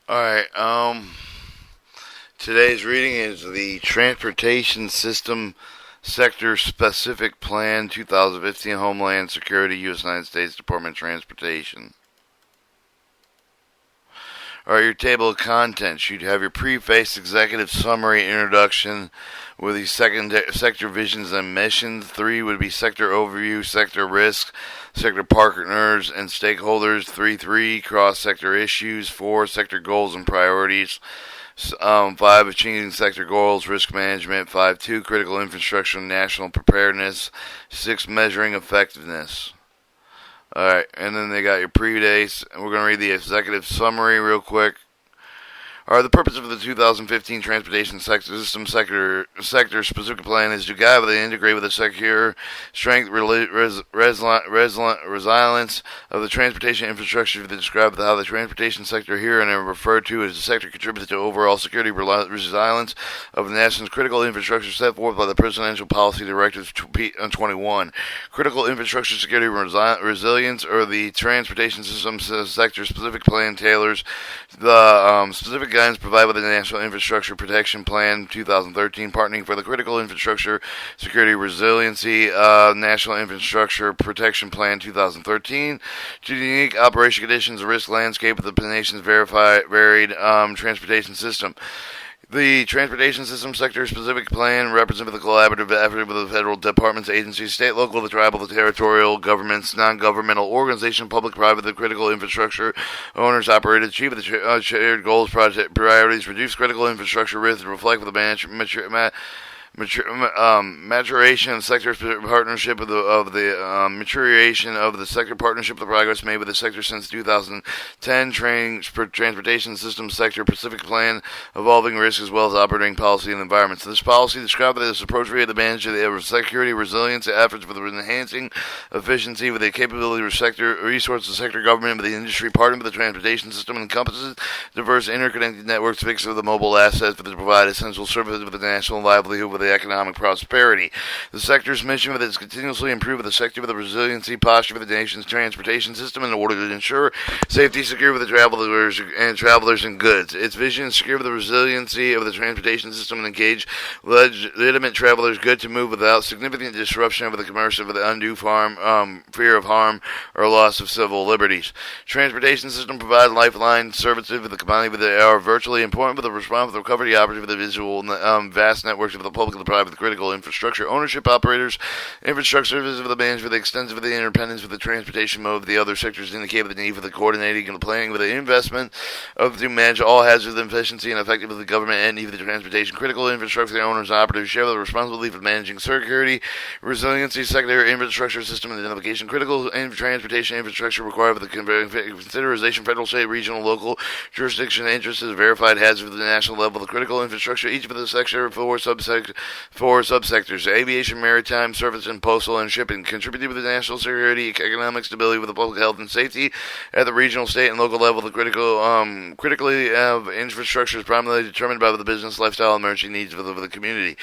Alright, today's reading is the Transportation System Sector Specific Plan 2015 Homeland Security, U.S. United States Department of Transportation. Alright, your table of contents. You'd have your preface, executive summary, introduction with the second sector visions and missions. 3 would be sector overview, sector risk, sector partners and stakeholders. 3 cross sector issues. 4 sector goals and priorities. 5 achieving sector goals, risk management. 5.2 critical infrastructure and national preparedness. 6 measuring effectiveness. Alright, and then they got your pre-dates. We're going to read the executive summary real quick. The purpose of the 2015 Transportation System Sector Specific Plan is to guide and integrate with the secure strength, resilience of the transportation infrastructure to describe how the transportation sector here and are referred to as the sector contributes to overall security resilience of the nation's critical infrastructure set forth by the Presidential Policy Directive 21. Critical infrastructure security resilience, or the Transportation System Sector Specific Plan, tailors the specific guidance provided by the National Infrastructure Protection Plan 2013, partnering for the Critical Infrastructure Security Resiliency National Infrastructure Protection Plan 2013, to the unique operation conditions and risk landscape of the nation's varied transportation system. The Transportation System Sector Specific Plan represents the collaborative effort of the federal departments, agencies, state, local, the tribal, the territorial governments, non-governmental organizations, public, private, the critical infrastructure owners, operators, achieve the shared goals, project priorities, reduce critical infrastructure risk, and reflect the maturation of sector partnership of the maturation of the sector partnership, the progress made with the sector since 2010, transportation system sector Pacific Plan, evolving risk as well as operating policy and environment. So this policy described as appropriate to manage the security resilience efforts for the enhancing efficiency with the capability of sector resources, sector government, with the industry partner with the transportation system, and encompasses diverse interconnected networks fixed with the mobile assets for to provide essential services with the national livelihood with the economic prosperity. The sector's mission is continuously improve the sector with the resiliency posture of the nation's transportation system in order to ensure safety, secure with the travelers and goods. Its vision is secure with the resiliency of the transportation system and engage legitimate travelers good to move without significant disruption of the commerce of the undue fear of harm or loss of civil liberties. Transportation system provide lifeline services with the combined with the are virtually important with the response, the recovery, operative, the visual, vast networks of the public, the private, the critical infrastructure ownership operators, infrastructure services of the management, the extensive of the independence with the transportation mode of the other sectors indicate the need for the coordinating and the planning with the investment of to manage all hazards and efficiency and effective of the government and need for the transportation critical infrastructure. The owners and operators share the responsibility for managing security, resiliency, secondary infrastructure system and identification, critical transportation infrastructure required for the consideration federal, state, regional, local jurisdiction interests, verified hazards at the national level, the critical infrastructure, each of the sector four subsectors: aviation, maritime, service, and postal and shipping, contributing to the national security, economic stability, with the public health and safety at the regional, state, and local level. The critically infrastructure is primarily determined by the business, lifestyle, and emergency needs of the community.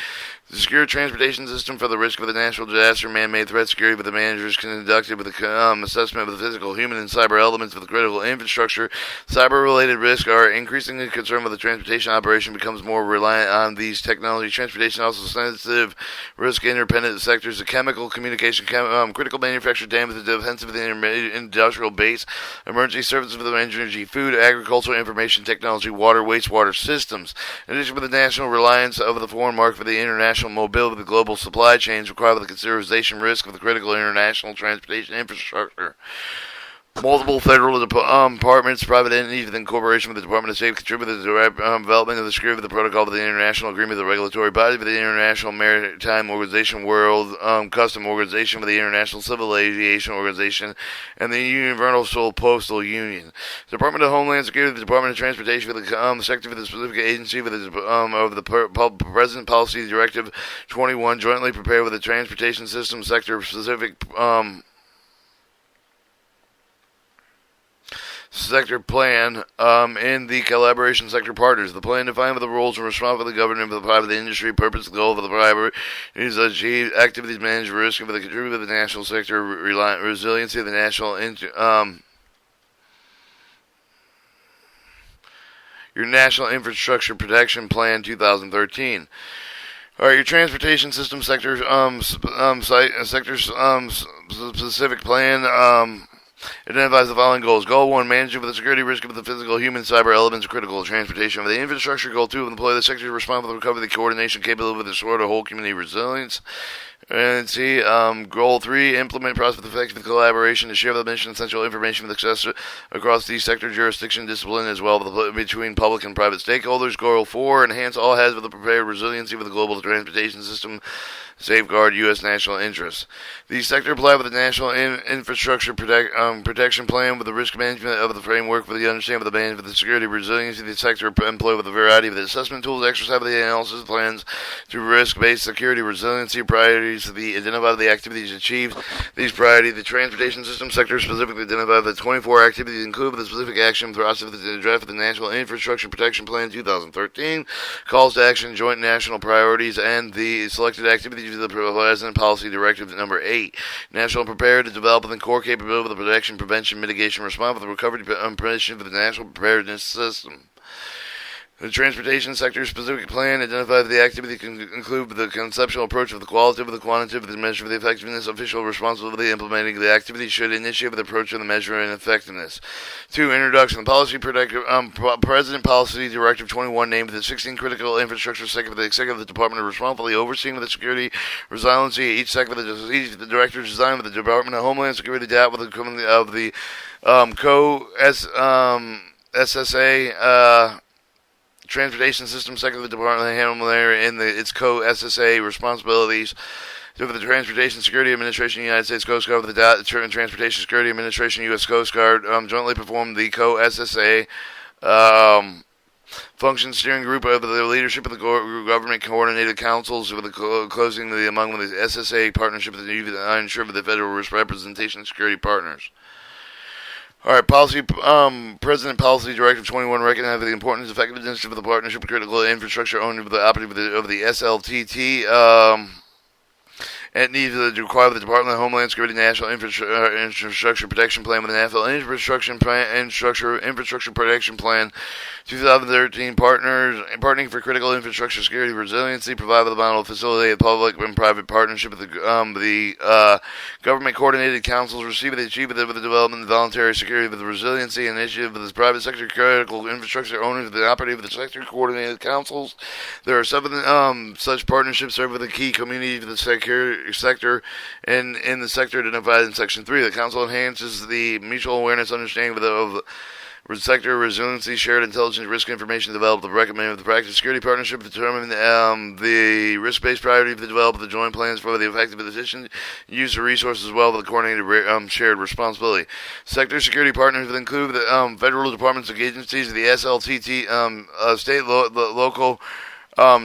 The secure transportation system for the risk of the natural disaster, man-made threat security, with the managers conducted with the assessment of the physical, human, and cyber elements of the critical infrastructure. Cyber-related risks are increasingly concerned with the transportation operation becomes more reliant on these technologies. Transportation also sensitive, risk-independent sectors, the chemical, communication, critical manufacture, damage, the defensive, the industrial base, emergency services for the energy, food, agricultural, information technology, water, wastewater systems. In addition, with the national reliance of the foreign market for the international mobility of the global supply chains require the consideration risk of the critical international transportation infrastructure. Multiple federal departments, private entities within corporation with the Department of State contribute to the development of the security of the protocol of the international agreement of the regulatory body with the International Maritime Organization, World Custom Organization, with the International Civil Aviation Organization, and the Universal Postal Union. The Department of Homeland Security, the Department of Transportation, with the sector of the specific agency with the of the President Policy Directive 21, jointly prepared with the Transportation System Sector Specific sector plan in the collaboration sector partners. The plan defined with the roles and responsibility of the government of the private industry, purpose, goal of the private is to achieve activities, manage risk, and for the contribute of the national sector, resiliency of the national your National Infrastructure Protection Plan 2013. All right, your transportation system sector specific plan identifies the following goals. Goal 1, management of the security risk of the physical, human, cyber elements of critical transportation of the infrastructure. Goal 2, employ the sector responsible for the recovery, the coordination, capability of the sort of whole community resilience. And see, goal 3, implement process with effective collaboration to share the mission essential information with access across the sector jurisdiction discipline as well between public and private stakeholders. Goal 4, enhance all hazards with the prepared resiliency of the global transportation system, safeguard U.S. national interests. The sector apply with the National Infrastructure Protection Plan with the risk management of the framework for the understanding of the management of the security resiliency. The sector employ with a variety of the assessment tools, exercise the analysis plans to risk-based security resiliency priorities. The identify the activities achieved. These priorities, the transportation system sector specifically identify the 24 activities include the specific action thrust of the draft of the National Infrastructure Protection Plan 2013, calls to action, joint national priorities, and the selected activities of the President Policy Directive number 8. National preparedness to develop the core capability of the protection, prevention, mitigation, response for the recovery permission for the national preparedness system. The transportation sector specific plan identifies the activity can include the conceptual approach of the qualitative, the quantitative, the measure of the effectiveness, official responsibility implementing the activity should initiate the approach of the measure and effectiveness. 2. Introduction. The policy President Policy Directive 21 named the 16 critical infrastructure sector of the executive department responsibility overseeing the security resiliency. Each sector of the director designed with the Department of Homeland Security data with the SSA Transportation System Sector of the Department of Homeland and its co-SSA responsibilities to the Transportation Security Administration, United States Coast Guard, with the Transportation Security Administration, U.S. Coast Guard, jointly perform the co-SSA function steering group of the leadership of the government coordinated councils with the closing among the SSA partnership that ensure the federal representation security partners. All right, President Policy Directive 21 recognizes the importance and effectiveness of the partnership with critical infrastructure owner of the operative of the SLTT. And needs to require the Department of Homeland Security National Infrastructure Protection Plan with the National Infrastructure Protection Plan 2013 partnering for critical infrastructure security resiliency, provide with a model facility of public and private partnership with the government coordinated councils, receive the achievement of the development of voluntary security with the resiliency initiative with the private sector critical infrastructure owners of the operative of the sector coordinated councils. There are 7 such partnerships serve with the key communities of the sector and in the sector identified in Section 3. The Council enhances the mutual awareness understanding of sector resiliency, shared intelligence, risk information developed, the recommended the practice security partnership, determine the risk-based priority of the development of the joint plans for the effective decision, use of resources as well as the coordinated shared responsibility. Sector security partners will include the federal departments and agencies, the SLTT, state, local,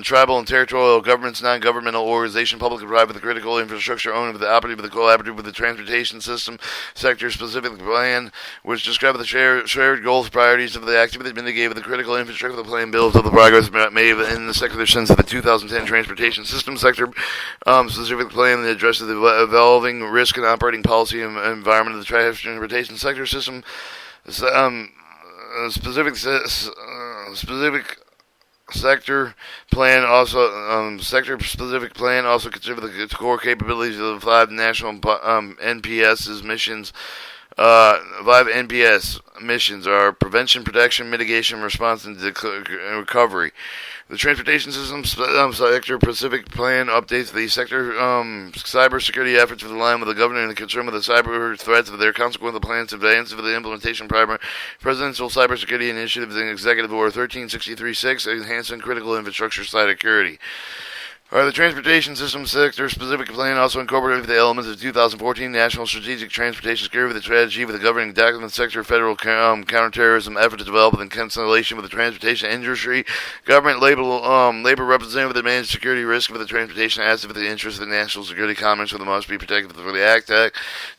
tribal and territorial governments, non-governmental organization, public and private, the critical infrastructure owner of the operative, the collaborative with the transportation system sector-specific plan, which describe the shared goals, priorities of the activity mitigated with the critical infrastructure. The plan builds of the progress made in the sector since the 2010 transportation system sector specific plan that addresses the evolving risk and operating policy and environment of the transportation sector system. Specific sector plan also sector-specific plan also consider the core capabilities of the 5 national NPS's missions. 5 NPS missions are prevention, protection, mitigation, response, and recovery. The transportation system sector Pacific Plan updates the sector cybersecurity efforts with the line with the government and concern with the cyber threats of their consequent plans to advance of the implementation primary presidential cybersecurity initiatives and executive order 1363-6 enhancing critical infrastructure cybersecurity. The transportation system sector specific plan also incorporated the elements of the 2014 National Strategic Transportation Security with the strategy with the governing document sector federal counterterrorism effort to develop and cancellation with the transportation industry, government labor representative that manage security risk with the transportation asset with the interest of the national security commerce with the must be protected for the act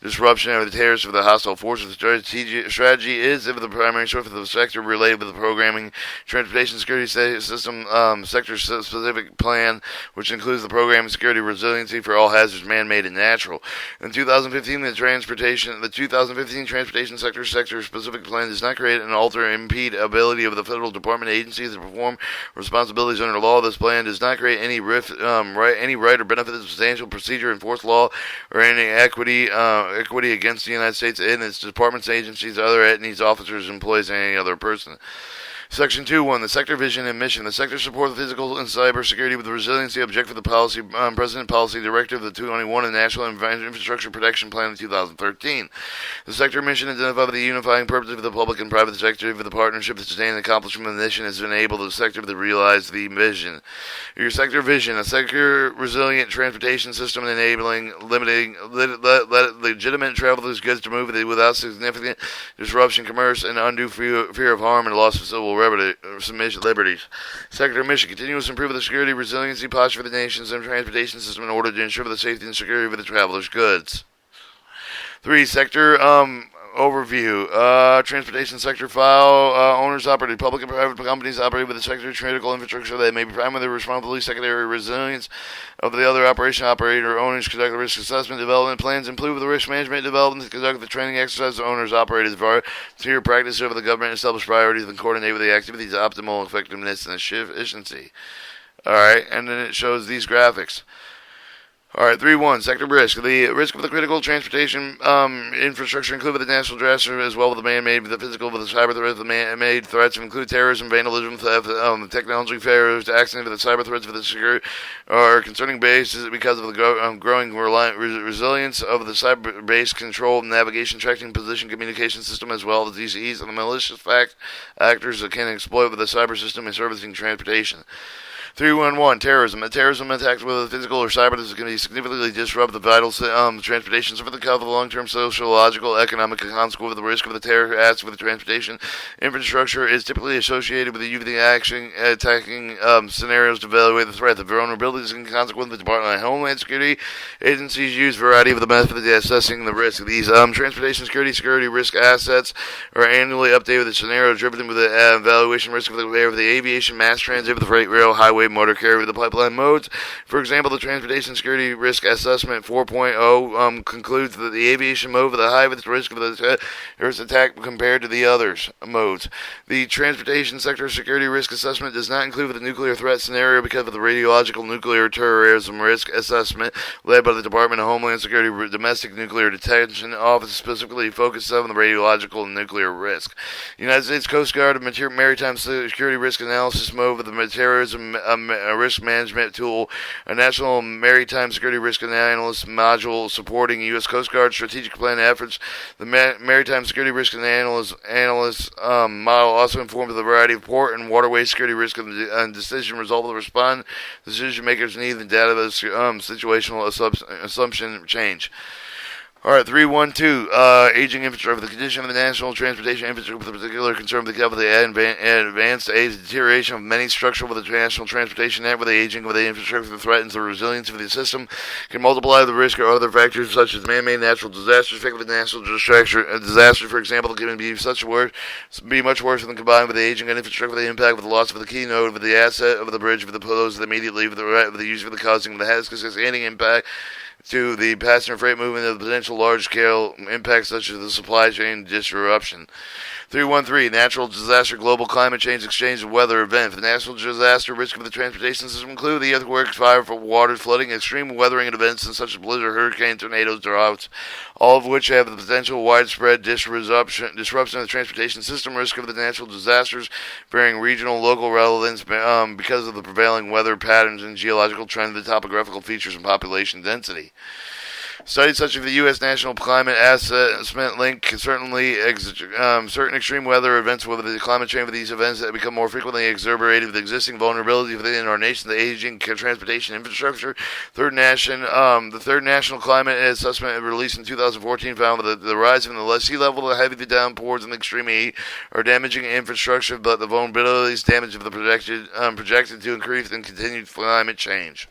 disruption of the terrorists of the hostile forces. The strategy is if the primary source of the sector related with the programming transportation security system sector specific plan, which which includes the program and security resiliency for all hazards, man-made and natural. In 2015, the 2015 transportation sector-specific plan does not create and alter or impede ability of the federal department agencies to perform responsibilities under law. This plan does not create any right or benefit of substantial procedure, enforce law, or any equity against the United States in its departments, agencies, other entities, officers, employees, and any other person. Section 2.1. The sector vision and mission. The sector support the physical and cyber security with the resiliency objective of the policy, President Policy Directive of the 221 and National Infrastructure Protection Plan of 2013. The sector mission identified the unifying purpose of the public and private sector of the partnership to sustain the accomplishment of the mission is to enable the sector to realize the vision. Your sector vision. A sector resilient transportation system enabling legitimate travel of goods to move without significant disruption, commerce, and undue fear of harm and loss of civil liberties. Sector mission. Continuous improvement of the security, resiliency, posture for the nation's transportation system in order to ensure the safety and security of the traveler's goods. 3. Sector overview. Transportation sector file. Owners operated. Public and private companies operate with the sector critical infrastructure that may be primarily responsibility. Secondary resilience of the other operation operator. Owners conduct the risk assessment development plans. Improve the risk management development. Conduct the training exercise. Owners operate as volunteer practice over the government establish priorities and coordinate with the activities optimal effectiveness and efficiency. Alright, and then it shows these graphics. Alright, 3.1. Sector risk. The risk of the critical transportation infrastructure include the natural disaster as well as the man-made, the physical, the cyber threats, the man-made threats include terrorism, vandalism, theft, technology failures, accident, the cyber threats for the security are concerning bases because of the growing resilience of the cyber-based control, navigation, tracking, position, communication system, as well as DCEs and the malicious actors that can exploit with the cyber system and servicing transportation. 3.1. Terrorism. A terrorism attack, whether physical or cyber, is going to significantly disrupt the vital transportation for the health of long-term sociological, economic consequence of the risk of the terror acts with the transportation infrastructure is typically associated with the attacking scenarios to evaluate the threat. The vulnerabilities and consequence of the Department of Homeland Security agencies use a variety of the methods of assessing the risk. These transportation security risk assets are annually updated with the scenario driven with the evaluation risk of the aviation, mass transit, the freight rail, highway, motor carrier with the pipeline modes. For example, the Transportation Security Risk Assessment 4.0 concludes that the aviation mode with the highest risk of the terrorist attack compared to the others modes. The Transportation Sector Security Risk Assessment does not include the nuclear threat scenario because of the Radiological Nuclear Terrorism Risk Assessment led by the Department of Homeland Security Domestic Nuclear Detection Office, specifically focused on the radiological and nuclear risk. United States Coast Guard Maritime Security Risk Analysis mode with the terrorism risk management tool, a national maritime security risk analyst module supporting U.S. Coast Guard strategic plan efforts. The maritime security risk analyst model also informs the variety of port and waterway security risk and decision result of the response. Decision makers need the data of situational assumption change. Alright, 3.1.2, aging infrastructure. The condition of the national transportation infrastructure with a particular concern with the advanced age deterioration of many structural with the national transportation network, the aging of the infrastructure that threatens the resilience of the system, can multiply the risk of other factors such as man-made natural disasters, effective natural disaster, for example, can be much worse than combined with the aging and infrastructure, the impact with the loss of the key node, with the asset of the bridge, with the pillows that immediately, with the use of the causing of the hazardous impact to the passenger freight movement of potential large-scale impacts such as the supply chain disruption. 3.1.3, natural disaster, global climate change, exchange of weather event. The natural disaster risk of the transportation system include the earthquakes, fire, water, flooding, extreme weathering and such as blizzard, hurricane, tornadoes, droughts, all of which have the potential widespread disruption of the transportation system. Risk of the natural disasters varying regional, local relevance because of the prevailing weather patterns and geological trends, the topographical features, and population density. Studies such as the U.S. National Climate Assessment link certain extreme weather events with the climate change of these events that become more frequently exacerbated with existing vulnerabilities within our nation, the aging transportation infrastructure. The third National Climate Assessment released in 2014 found that the rise in the sea level, the heavy downpours, and extreme heat are damaging infrastructure, but the vulnerabilities damage of the projected to increase in continued climate change.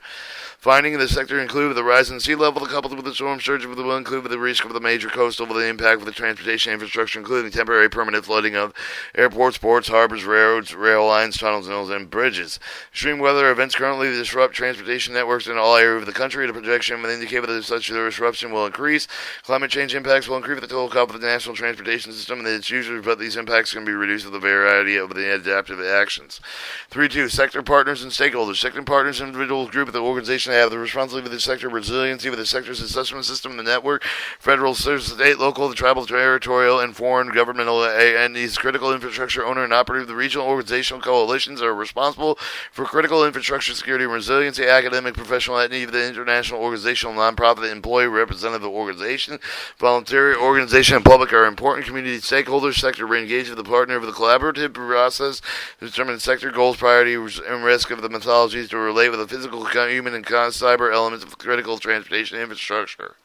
Finding in the sector include the rise in sea level coupled with the storm surge will include the risk of the major coastal with the impact of the transportation infrastructure, including temporary permanent flooding of airports, ports, harbors, railroads, rail lines, tunnels, and bridges. Extreme weather events currently disrupt transportation networks in all areas of the country. The projection would indicate that such disruption will increase. Climate change impacts will increase the total cost of the national transportation system and its users, but these impacts can be reduced with a variety of the adaptive actions. 3.2. Sector partners and stakeholders. Sector partners, individuals, group, the organization have the responsibility for the sector resiliency with the sector's assessment system, the network, federal, state, local, the tribal, territorial, and foreign governmental entities, critical infrastructure owner and operator. The regional organizational coalitions are responsible for critical infrastructure security and resiliency. Academic, professional entity, the international organizational, nonprofit, employee, representative organization, voluntary organization, and public are important community stakeholders. Sector engaged with the partner of the collaborative process to determine sector goals, priorities, and risk of the methodologies to relate with the physical, human, and cyber elements of critical transportation infrastructure.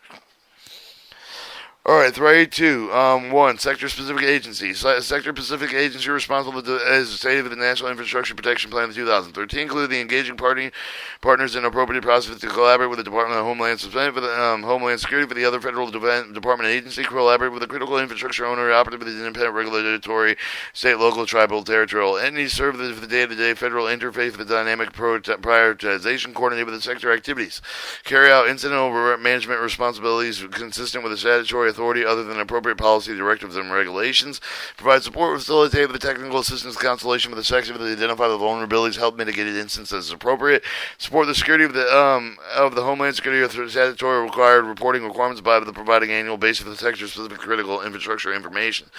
Alright, 3.2. 1. Sector-specific agency. Sector-specific agency responsible as stated with the National Infrastructure Protection Plan of 2013 include the engaging partners in appropriate process to collaborate with the Department of Homeland Security for the other federal department agency, collaborate with the critical infrastructure owner, operate with the independent regulatory, state, local, tribal, territorial entities, serve for the day-to-day federal interface with the dynamic prioritization, coordinate with the sector activities, carry out incidental management responsibilities consistent with the statutory authority other than appropriate policy directives and regulations, provide support, facilitate the technical assistance constellation with the sector to identify the vulnerabilities, help mitigate instances as appropriate, support the security of the Homeland Security through statutory required reporting requirements by the providing annual basis of the sector-specific critical infrastructure information.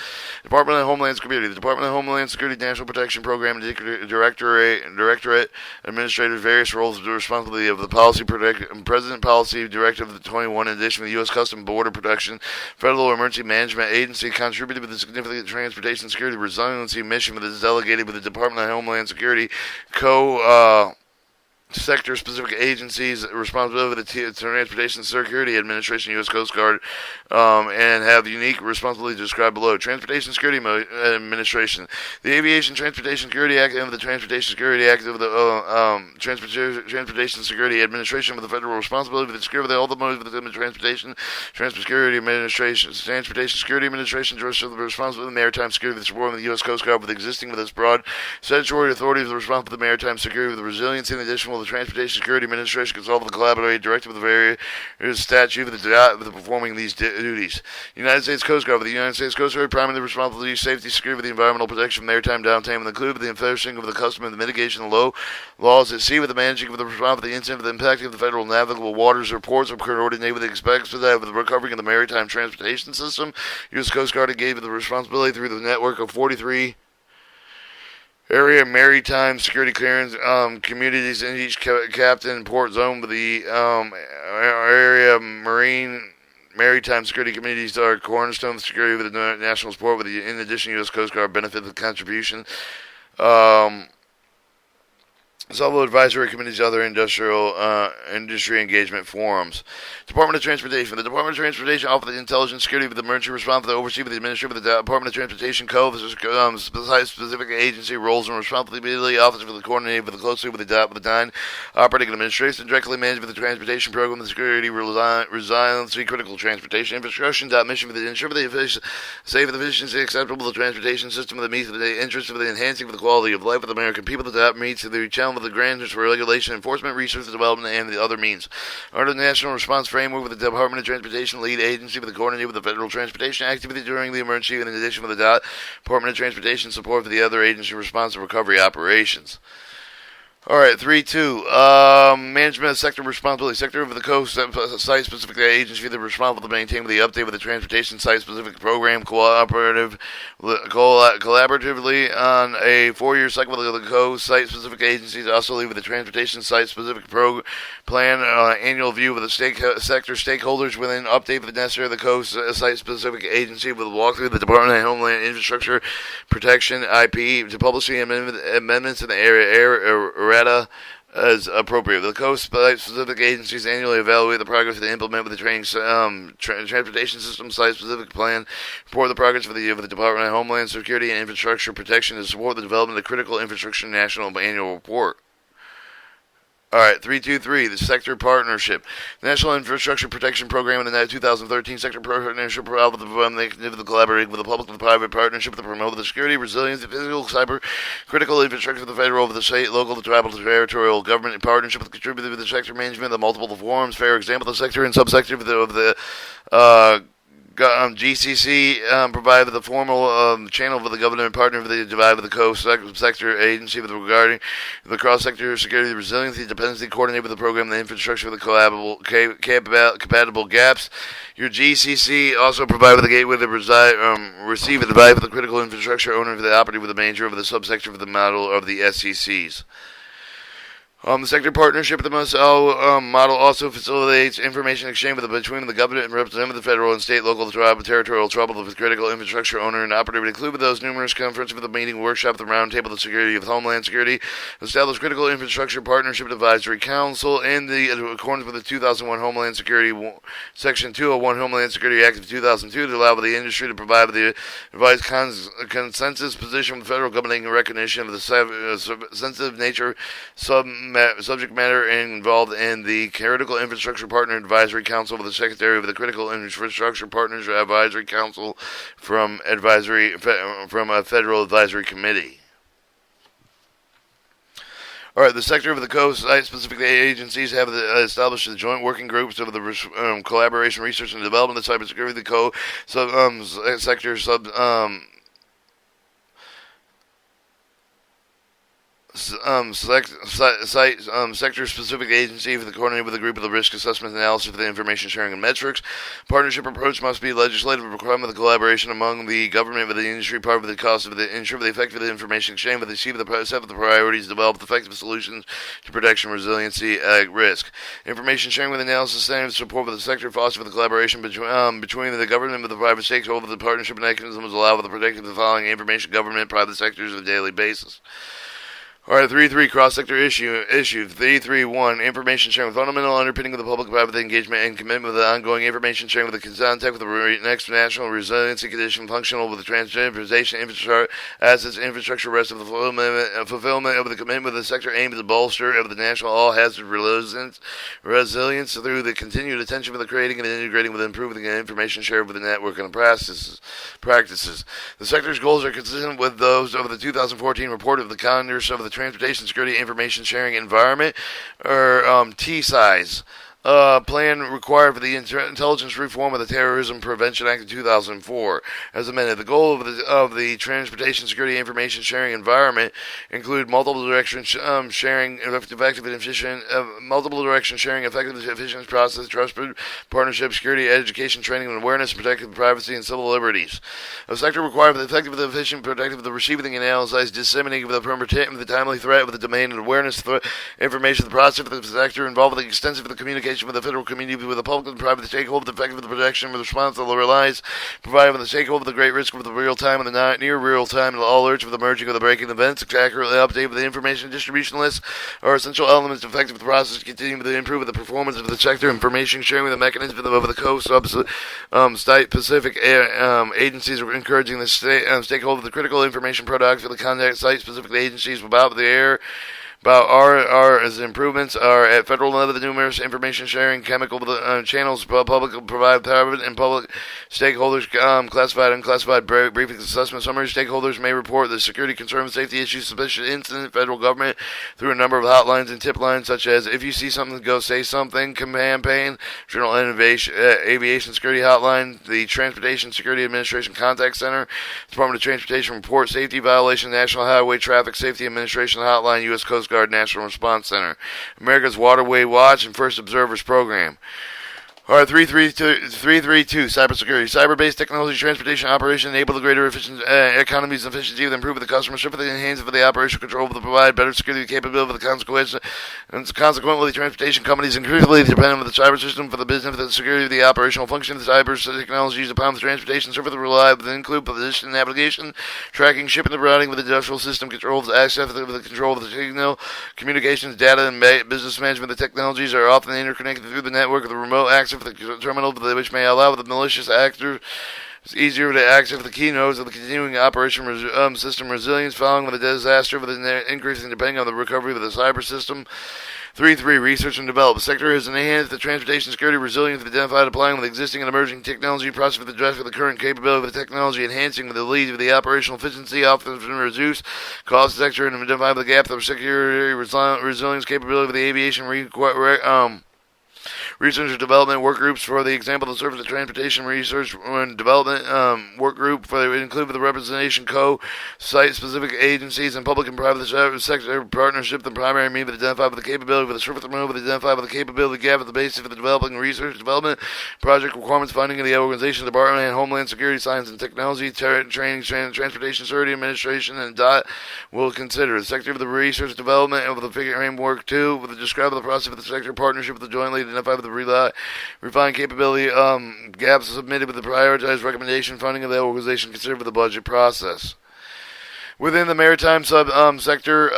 Department of Homeland Security. The Department of Homeland Security National Protection Program Directorate administrators various roles the responsibility of the policy President Policy Directive of the 21 in addition to the U.S. Customs Border Protection Federal Emergency Management Agency contributed with the significant transportation security resiliency mission that is delegated with the Department of Homeland Security sector-specific agencies responsible for the Transportation Security Administration, U.S. Coast Guard, and have unique responsibility described below. Transportation Security Administration. The Aviation Transportation Security Act and the Transportation Security Act of the Transportation Security Administration with the federal responsibility for the security of all the modes within the Transportation Security Administration. Transportation Security Administration directs the responsibility of the maritime security of the support of the U.S. Coast Guard with its broad statutory authority of the responsibility for the maritime security with the resiliency in addition the Transportation Security Administration consults with the collaborative directive of the various statute with the performing these duties. United States Coast Guard. With the United States Coast Guard primarily responsible for the safety, security, with the environmental protection of maritime downtown, and include with the enforcing of the custom and the mitigation of low laws at sea, with the managing of the response of the incident, of the impact of the federal navigable waters or ports, of coordinate with the expects with the recovery of the maritime transportation system. U.S. Coast Guard gave the responsibility through the network of 43 area maritime security clearance communities in each captain port zone with the area maritime security communities are cornerstone of security with the national support with the in addition U.S. Coast Guard benefit the contribution several advisory committees, other industry engagement forums. Department of Transportation. The Department of Transportation offers the intelligence security with the emergency response for the oversee with the administrator of the Department of Transportation Co. Specific agency roles and responsibility. Office for the coordinating with the closely with the DINE operating and administration directly managed with the transportation program, the security resiliency, critical transportation infrastructure. Mission for the ensure the safe and efficiency acceptable the transportation system that meets the interests of the enhancing of the quality of life of the American people that meets the challenge of the grants for regulation, enforcement, research and development, and the other means. Under the National Response Framework with the Department of Transportation lead agency with the coordinator with the Federal Transportation Activity during the emergency, and in addition with the Department of Transportation support for the other agency response to recovery operations. Alright, 3.2. Management of sector responsibility. Sector of the coast, site-specific agency that is responsible to maintain the update with the transportation site-specific program collaboratively on a 4-year cycle with the coast site-specific agencies. Also lead with the transportation site-specific plan annual view with the sector stakeholders within update with the necessary of the coast site-specific agency with a walkthrough of the Department of Homeland Infrastructure Protection IP to publish the amendments in the area as appropriate. The coast-specific agencies annually evaluate the progress they implement with the transportation system site-specific plan, report the progress for the Department of Homeland Security and Infrastructure Protection to support the development of critical infrastructure national annual report. All right, 323, the Sector Partnership. The National Infrastructure Protection Program and the 2013 Sector Partnership with the collaborating with the public and the private partnership to promote the security, resilience, the physical, cyber, critical infrastructure of the federal, of the state, local, the tribal, the territorial government in partnership with the contributor with the sector management, the multiple forms, fair example, the sector and subsector of the GCC provided the formal channel for the government partner for the divide with the co-sector agency with regarding the cross-sector security, resiliency, dependency, coordinate with the program, the infrastructure for the compatible gaps. Your GCC also provided with the gateway to receive and divide for the critical infrastructure owner for the operative with the manager of the subsector for the model of the SCCs. The sector partnership with the model also facilitates information exchange between the government and representative of the federal and state, local, tribal, territorial, tribal, with critical infrastructure owner and operator, include with those numerous conferences with the meeting, workshop, the roundtable, the security of Homeland Security, establish critical infrastructure partnership advisory council in accordance with the 2001 Homeland Security Section 201 Homeland Security Act of 2002 to allow the industry to provide the advised consensus position of the federal government in recognition of the sensitive nature subject matter involved in the Critical Infrastructure Partner Advisory Council with the Secretary of the Critical Infrastructure Partners Advisory Council from a Federal Advisory Committee. All right, the sector of the site-specific agencies have established the joint working groups of the collaboration, research, and development of cybersecurity. The sector sector-specific agency for the coordinator with the group of the risk assessment analysis for the information sharing and metrics. Partnership approach must be legislative requirement of the collaboration among the government with the industry, part of the cost of the ensure the effective of the information exchange, with the set of the priorities, develop effective solutions to protection, resiliency, risk. Information sharing with analysis, standards, support with the sector, foster for the collaboration between the government and the private stakeholder. The partnership mechanisms allow for the protection of the following information, government, private sectors on a daily basis. All right, 3.3 cross-sector issue. 3.3.1 information sharing with fundamental underpinning of the public-private engagement and commitment with the ongoing information sharing with the contact with the next national resiliency condition functional with the transportation infrastructure assets infrastructure rest of the fulfillment of the commitment of the sector aimed at the bolster of the national all-hazard resilience through the continued attention for the creating and integrating with improving the information shared with the network and the practices. The sector's goals are consistent with those of the 2014 report of the Congress of the Transportation Security Information Sharing Environment, or TSIS. Plan required for the intelligence reform of the Terrorism Prevention Act of 2004. As amended, the goal of the Transportation Security Information Sharing Environment include multiple direction sharing, effective and efficient, multiple direction sharing, effective and efficient process, trusted partnership, security, education, training, and awareness, protecting privacy and civil liberties. A sector required for the effective and efficient, protective of the receiving and analyzing, disseminating of the timely threat with the domain and awareness information, the process of the sector involved with the extensive of the communication with the federal community, with the public and private stakeholder, the effective of the protection, with the response that relies, provided with the stakeholder, the great risk of the real time and the near real time, and all alerts of the merging of the breaking events, accurately update with the information distribution list, are essential elements effective the process to continue to improve the performance of the sector, information sharing with the mechanism of the site-specific agencies are encouraging the stakeholder, the critical information products for the contact site-specific agencies about the air. About as improvements are at federal level, the numerous information sharing chemical channels, public, provide private and public stakeholders, classified and unclassified briefing assessment summary. Stakeholders may report the security concerns, safety issues, suspicious incident, federal government through a number of hotlines and tip lines, such as if you see something, go say something, campaign, General Aviation Security Hotline, the Transportation Security Administration Contact Center, Department of Transportation Report Safety Violation, National Highway Traffic Safety Administration Hotline, U.S. Coast Guard National Response Center, America's Waterway Watch, and First Observers Program. All right, 332, cybersecurity. Cyber-based technology, transportation, operation enable the greater economies and efficiency with improving the customer service, the enhancement of the operational control, to provide better security capability for the consequence, and consequently, the transportation companies increasingly depend on the cyber system for the business, for the security of the operational function of the cyber technologies upon the transportation service, reliable, that include position, navigation, tracking, shipping, the routing with the industrial system, control of the access, with the control of the signal, communications, data, and business management. The technologies are often interconnected through the network of the remote access for the terminal, which may allow the malicious actors It's easier to access the key nodes of the continuing operation system resilience following the disaster with an increasing depending on the recovery of the cyber system. 3.3. Research and develop. The sector has enhanced the transportation security resilience identified applying with existing and emerging technology, process with addressing the current capability of the technology, enhancing with the lead of the operational efficiency, often reduce cost sector, and identify the gap of security resilience capability of the aviation research and development work groups. For the example, the Surface Transportation Research and Development work group for the include the representation site-specific agencies and public and private sector partnership. The primary means to identify with the capability of the surface removal, identify with the capability gap at the basis for the developing research development project requirements, funding of the organization, Department of Homeland Security, Science and Technology, Training, Transportation Security Administration, and DOT will consider the sector of the research development and with the figure framework 2 with the describe the process of the sector partnership with the jointly identify with the refined capability gaps submitted with the prioritized recommendation funding of the organization considered for the budget process. Within the maritime sector,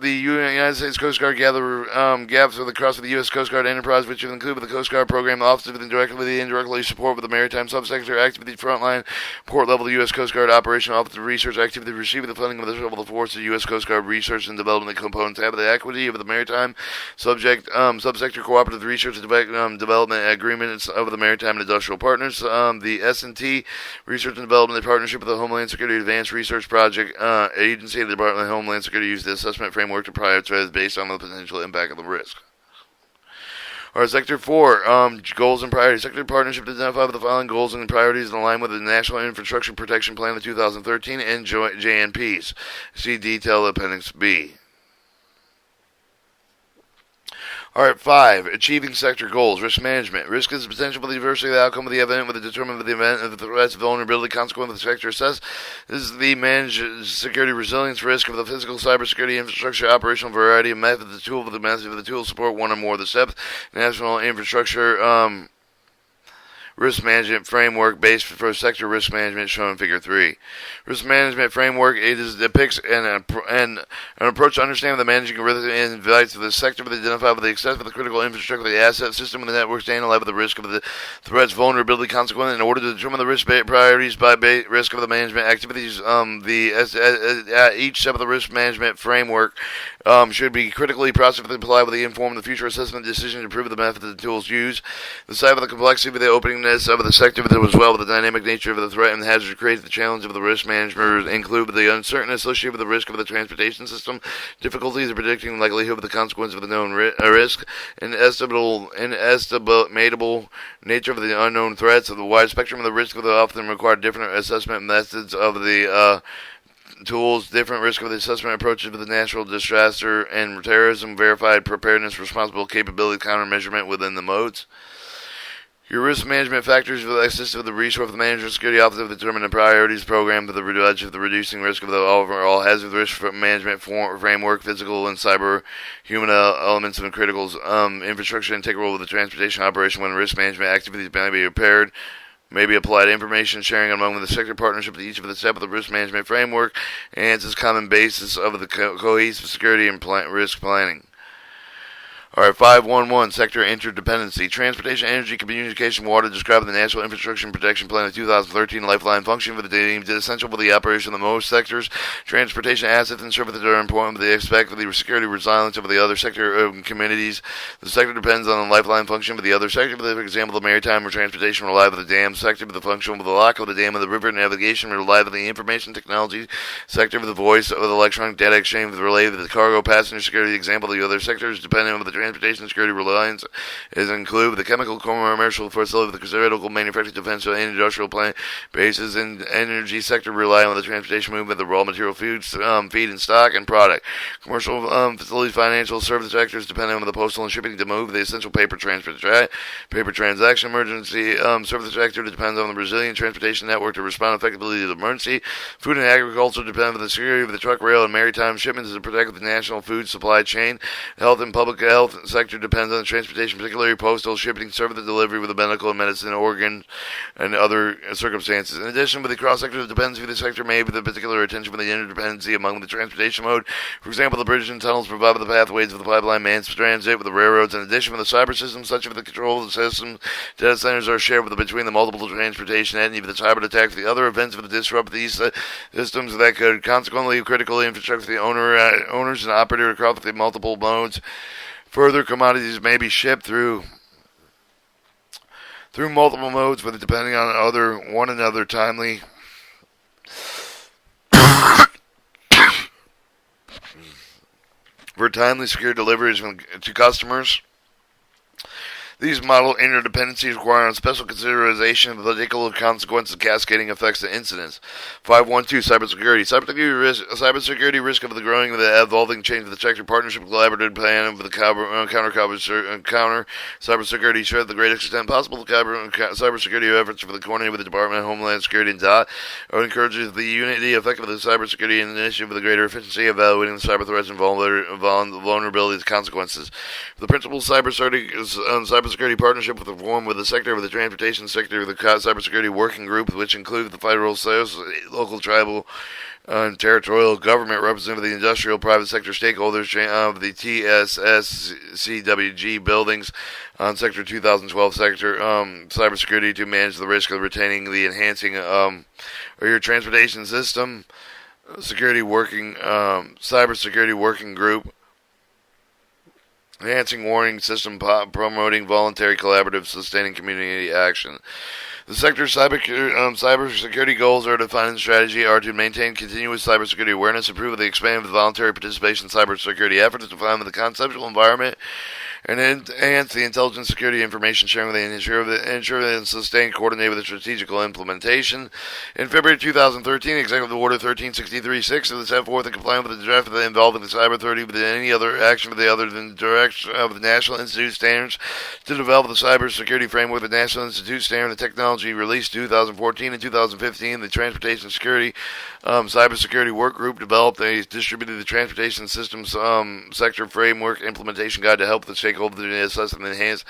the United States Coast Guard gather gaps across the U.S. Coast Guard enterprise, which include the Coast Guard program, the office within directly the indirectly support with the maritime subsector, activity frontline, port level, the U.S. Coast Guard operation, office of research activity, receiving the funding of the level of force, the U.S. Coast Guard research and development components, have the equity of the maritime subsector cooperative research and development agreements of the maritime and industrial partners, the S&T research and development partnership with the Homeland Security Advanced Research Project. Agency of the Department of Homeland Security used the assessment framework to prioritize based on the potential impact of the risk. Our Sector 4, goals and priorities. Sector partnership to identify with the following goals and priorities in line with the National Infrastructure Protection Plan of 2013 and JNPs. See detail appendix B. Alright, 5. Achieving sector goals. Risk management. Risk is the potential for the adversity of the outcome of the event with the determinant of the event of the threats, vulnerability, consequence of the sector assessed. This is the managed security resilience risk of the physical cybersecurity infrastructure operational variety of methods, the tool of the method of the tool support one or more of the steps. National infrastructure risk management framework based for sector risk management shown in Figure 3. Risk management framework depicts an approach to understanding the managing of risk and invites the sector to identify with the access of the critical infrastructure, the asset system, and the network staying alive with the risk of the threats, vulnerability, consequence in order to determine the risk priorities by risk of the management activities. Each step of the risk management framework should be critically processed and applied with the informed the future assessment decision to improve the method and tools used. The size of the complexity of the openingness of the sector as well with the dynamic nature of the threat and the hazard creates the challenge of the risk management include the uncertainty associated with the risk of the transportation system, difficulties in predicting the likelihood of the consequence of the known risk, and estimatable nature of the unknown threats, of the wide spectrum of the risk of the often require different assessment methods of the tools, different risk of the assessment approaches with the natural disaster and terrorism, verified preparedness, responsible capability, countermeasurement within the modes. Your risk management factors will assist with the resource of the manager security office to determine the priorities program for the reducing risk of the overall hazard risk management framework, physical and cyber human elements of critical infrastructure integral with the transportation operation when risk management activities may be repaired. May be applied information sharing among the sector partnership to each of the steps of the risk management framework and its common basis of the cohesive security and risk planning. Alright, 5.1.1, Sector Interdependency. Transportation, energy, communication, water describe the National Infrastructure and Protection Plan of 2013 lifeline function for the deemed essential for the operation of the most sectors. Transportation assets and services are important, but they expect for the security resilience of the other sector communities. The sector depends on the lifeline function for the other sector. For example, the maritime or transportation rely on the dam sector for the function of the lock of the dam of the river navigation rely on the information technology sector for the voice of the electronic data exchange related to the cargo passenger security. Example, the other sectors depending on the transportation security reliance is include the chemical commercial facility, the critical manufacturing, defense, and industrial plant bases in the energy sector rely on the transportation movement, the raw material food, feed and stock, and product. Commercial facilities, financial service sectors depending on the postal and shipping to move the essential paper paper transaction. Emergency service sector depends on the resilient transportation network to respond effectively to the emergency. Food and agriculture depend on the security of the truck, rail, and maritime shipments to protect the national food supply chain. Health and public health health sector depends on the transportation, particularly postal, shipping, service delivery with the medical and medicine, organ, and other circumstances. In addition, with the cross-sector dependency, the sector may be the particular attention with the interdependency among the transportation mode. For example, the bridges and tunnels provide the pathways of the pipeline mass transit with the railroads. In addition, with the cyber systems, such as the control of the system, data centers are shared between the multiple transportation entities. With the cyber attacks, the other events that disrupt these systems that could consequently critically infrastructure the owners and operators across the multiple modes. Further, commodities may be shipped through multiple modes, but depending on one another timely. For timely, secure deliveries to customers. These model interdependencies require special consideration of the political consequences, cascading effects, and incidents. 512 Cybersecurity. Cybersecurity risk of the growing, the evolving change of the sector, partnership, collaborative plan of the counter cybersecurity threat to the greatest extent possible. Cybersecurity efforts for the coordinated with the Department of Homeland Security and DOT encourages the unity effective of the cybersecurity initiative with a greater efficiency, evaluating the cyber threats and vulnerabilities consequences. The principal cybersecurity partnership with the form with the sector of the transportation sector, the cybersecurity working group, which includes the federal, local, tribal, and territorial government representative of the industrial, private sector stakeholders of the TSSCWG buildings on Sector 2012 sector cybersecurity to manage the risk of retaining the enhancing your transportation system security working cybersecurity working group. Enhancing warning system, promoting voluntary, collaborative, sustaining community action. The sector's cybersecurity goals are defined in strategy are to maintain continuous cybersecurity awareness, improve the expanded voluntary participation in cybersecurity efforts, define the conceptual environment, and enhance the intelligence, security, information sharing with the ensure and sustain coordinate with the strategical implementation. In February 2013, Executive Order 1363-6 of the set forth in compliance with the draft of the involving the Cyber Authority with any other action for the other than the direction of the National Institute standards to develop the cybersecurity framework. The National Institute standard and technology released 2014 and 2015. The Transportation Security Cybersecurity Work Group developed a distributed the transportation systems sector framework implementation guide to help the stakeholders assess and enhance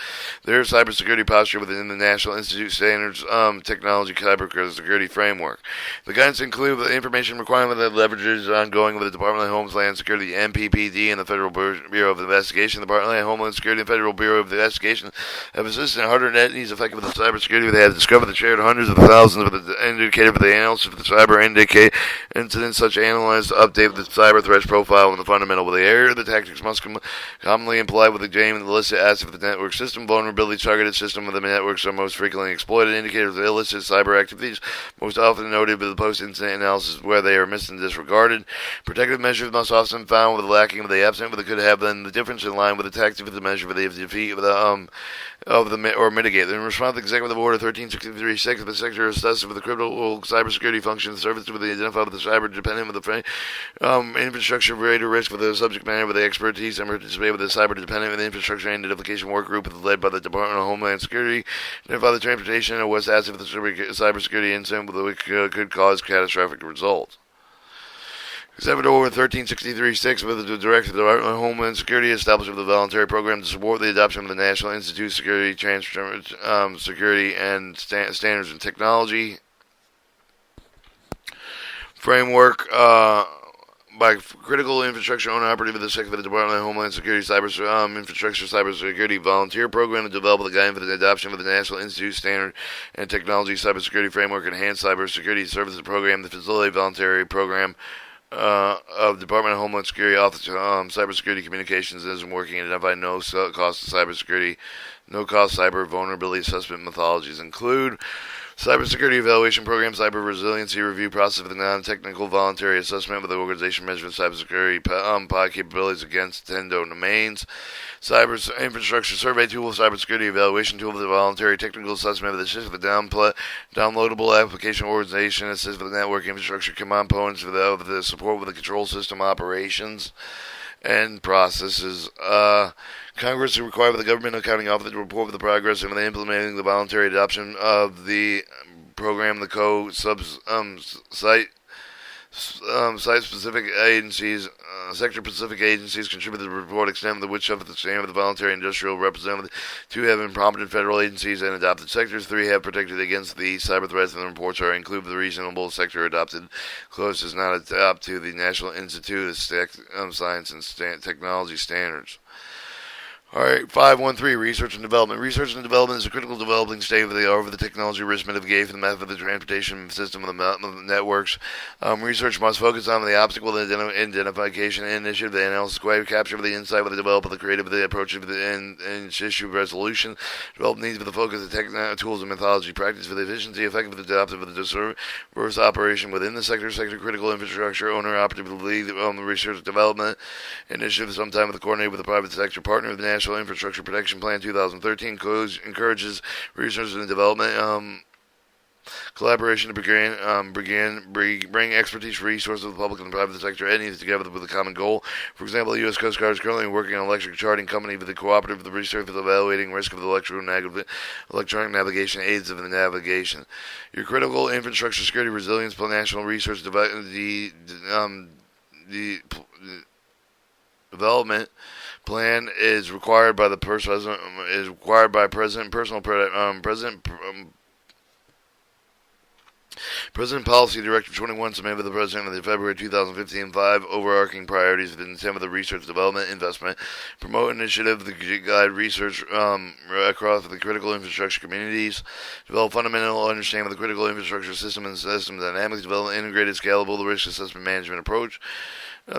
their cybersecurity posture within the National Institute Standards Technology Cybersecurity Framework. The guidance include the information requirement that leverages ongoing with the Department of Homeland Security, the MPPD, and the Federal Bureau of Investigation. The Department of Homeland Security and Federal Bureau of Investigation have assisted 100 entities affected with the cybersecurity. They have discovered and shared hundreds of thousands of the indicated for the analysis of the cyber incidents, such analyze to update the cyber threats profile and the fundamental with the area. The tactics must commonly imply with the game and the illicit assets of the network system. Vulnerability targeted system of the networks are most frequently exploited. Indicators of illicit cyber activities most often noted by the post-incident analysis where they are missed and disregarded. Protective measures must often found with the lacking of the absent, but they could have then the difference in line with the tactic of the measure for the defeat of the or mitigate. In response to Executive Order 1363-6, the sector assesses with the critical cybersecurity function service with the identified with the cyber dependent with the infrastructure greater risk with the subject matter with the expertise and participate with the cyber dependent with the infrastructure identification work group led by the Department of Homeland Security. Identify the transportation and West asset with the cybersecurity incident which could cause catastrophic results. Executive Order 1363-6 with the Director of the Department of Homeland Security establishment of the voluntary program to support the adoption of the National Institute of Security, Security and Standards and Technology framework by critical infrastructure owner operative of the Secretary of the Department of Homeland Security Infrastructure Cybersecurity Volunteer Program to develop the guidance for the adoption of the National Institute Standard and Technology Cybersecurity Framework, Enhanced Cybersecurity Services Program, the Facility Voluntary Program of Department of Homeland Security Office Cybersecurity Communications isn't working and identify no cost of cybersecurity, no cost cyber vulnerability assessment methodologies include cybersecurity evaluation program, cyber resiliency review process for the non-technical voluntary assessment with the organization measurement cybersecurity pod capabilities against 10 domains, cyber infrastructure survey tool, cybersecurity evaluation tool for the voluntary technical assessment of the system, the downloadable application organization, assist with the network infrastructure components for the support with the control system operations and processes. Congress is required by the Government Accounting Office to report the progress in implementing the voluntary adoption of the program, the co-site Site-specific agencies, sector-specific agencies contribute to the report extent to which of the same of the voluntary industrial representative. 2 have been prompted federal agencies and adopted sectors. 3 have protected against the cyber threats, and the reports are include the reasonable sector adopted close is not adopt to the National Institute of Science and Technology standards. All right, 513, research and development. Research and development is a critical developing stage of the technology risk mitigation, the method of the transportation system of the networks. Research must focus on the obstacle identification initiative, the analysis, capture of the insight with the development, the creative, the approach of the and issue resolution. Develop needs for the focus of the tools and methodology, practice for the efficiency, effective, adaptive, of the diverse operation within the sector critical infrastructure, owner, operative lead, the research development initiative, sometime with the coordinated with the private sector partner, the National Infrastructure Protection Plan 2013 encourages research and development collaboration to bring expertise, resources of the public and the private sector entities together with a common goal. For example, the U.S. Coast Guard is currently working on an electric charting company with the cooperative of the research of evaluating risk of the electronic navigation aids of the navigation. Your critical infrastructure security resilience plan, national research development plan is required by the president. President Policy Directive 21, submitted by the President of the February 2015, 5 overarching priorities with the intent of the research, development, investment, promote initiative, the guide research across the critical infrastructure communities, develop fundamental understanding of the critical infrastructure system and system dynamics, develop integrated, scalable, the risk assessment management approach,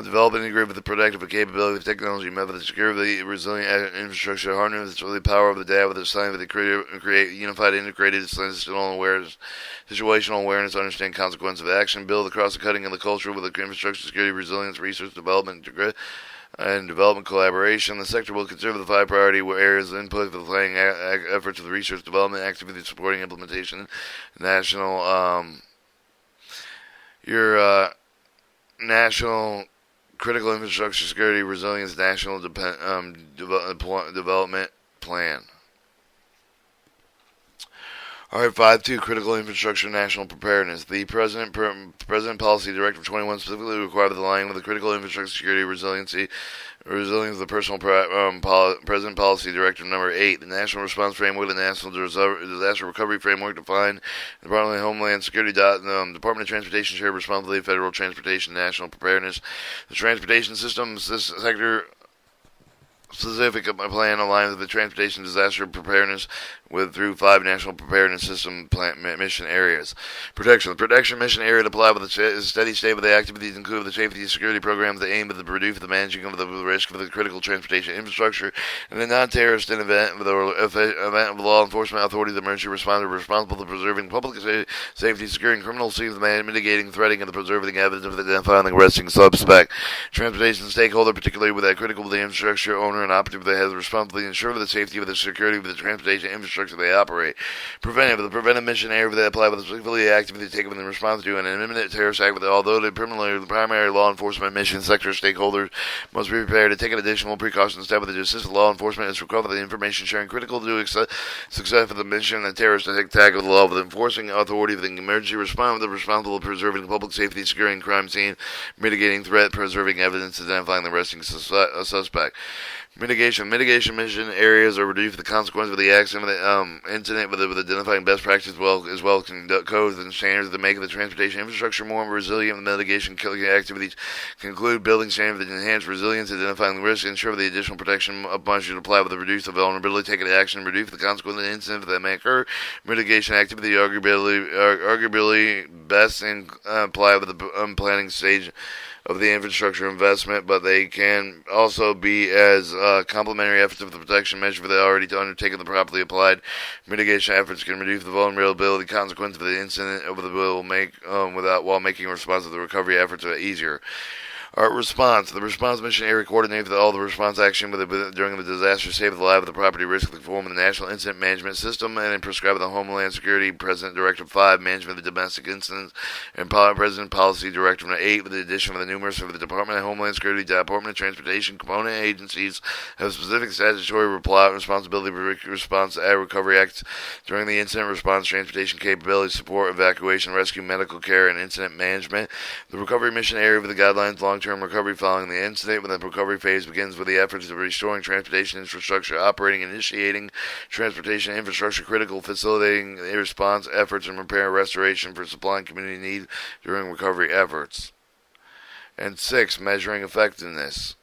develop and integrate with the productive capability of technology method to secure the resilient infrastructure, harness the power of the data with the science, create unified, integrated, situational awareness, understand consequence of action, build across the cutting of the culture with the infrastructure, security, resilience, research, development, and development collaboration. The sector will consider the 5 priority areas of input for the planning efforts of the research development activity supporting implementation, national critical infrastructure security resilience national development plan. All right, 5.2, critical infrastructure national preparedness. The President Policy Directive 21 specifically required the aligning with the critical infrastructure security resilience of the personal President Policy Directive number 8, the National Response Framework, the National Disaster Recovery Framework defined the Department of Homeland Security, Department of Transportation shared responsibility, Federal Transportation National Preparedness. The transportation system sector specific plan aligns with the transportation disaster preparedness through 5 national preparedness system mission areas. Protection. The protection mission area to apply with a steady state of the activities include the safety and security programs that aim at the reduce the managing of the risk of the critical transportation infrastructure and the non-terrorist event of the law enforcement authorities, the emergency responder responsible for preserving public safety, securing criminal scenes, mitigating, threatening, and preserving evidence of identifying the arresting suspect. Transportation stakeholder, particularly with that critical to the infrastructure owner and operative that has the responsibility to ensure the safety of the security of the transportation infrastructure they operate. Preventive. The preventive mission area that apply with the specifically activity taken in response to an imminent terrorist act. Although the primary law enforcement mission sector stakeholders must be prepared to take an additional precautions step with the assist law enforcement is recover the information sharing critical to success of the mission and terrorist attack of the law with enforcing authority of the emergency response, the responsible for preserving public safety, securing crime scene, mitigating threat, preserving evidence, identifying the arresting suspect. Mitigation mission areas are reduced the consequence of the accident, incident with identifying best practices as well as conduct codes and standards that make the transportation infrastructure more resilient. The mitigation killing activities conclude building standards that enhance resilience, identifying the risk, ensure the additional protection upon should apply with the reduce the vulnerability, take action, reduce the consequence of the incident that may occur. Mitigation activity arguably best apply with the planning stage of the infrastructure investment, but they can also be as complementary efforts of the protection measure that already undertaken. The properly applied mitigation efforts can reduce the vulnerability consequence of the incident while making response to the recovery efforts easier. Our response. The response mission area coordinates all the response action during the disaster, save the life of the property risk, the form of the National Incident Management System, and prescribe the Homeland Security President Directive 5, Management of the Domestic Incidents, and President Policy Directive 8, with the addition of the numerous of the Department of Homeland Security, Department of Transportation, component agencies have specific statutory responsibility for response to recovery acts during the incident response, transportation capability, support, evacuation, rescue, medical care, and incident management. The recovery mission area for the guidelines long-term recovery following the incident. When the recovery phase begins with the efforts of restoring transportation infrastructure, operating, initiating transportation infrastructure, critical facilitating response efforts, and repair and restoration for supplying community need during recovery efforts. And 6, measuring effectiveness.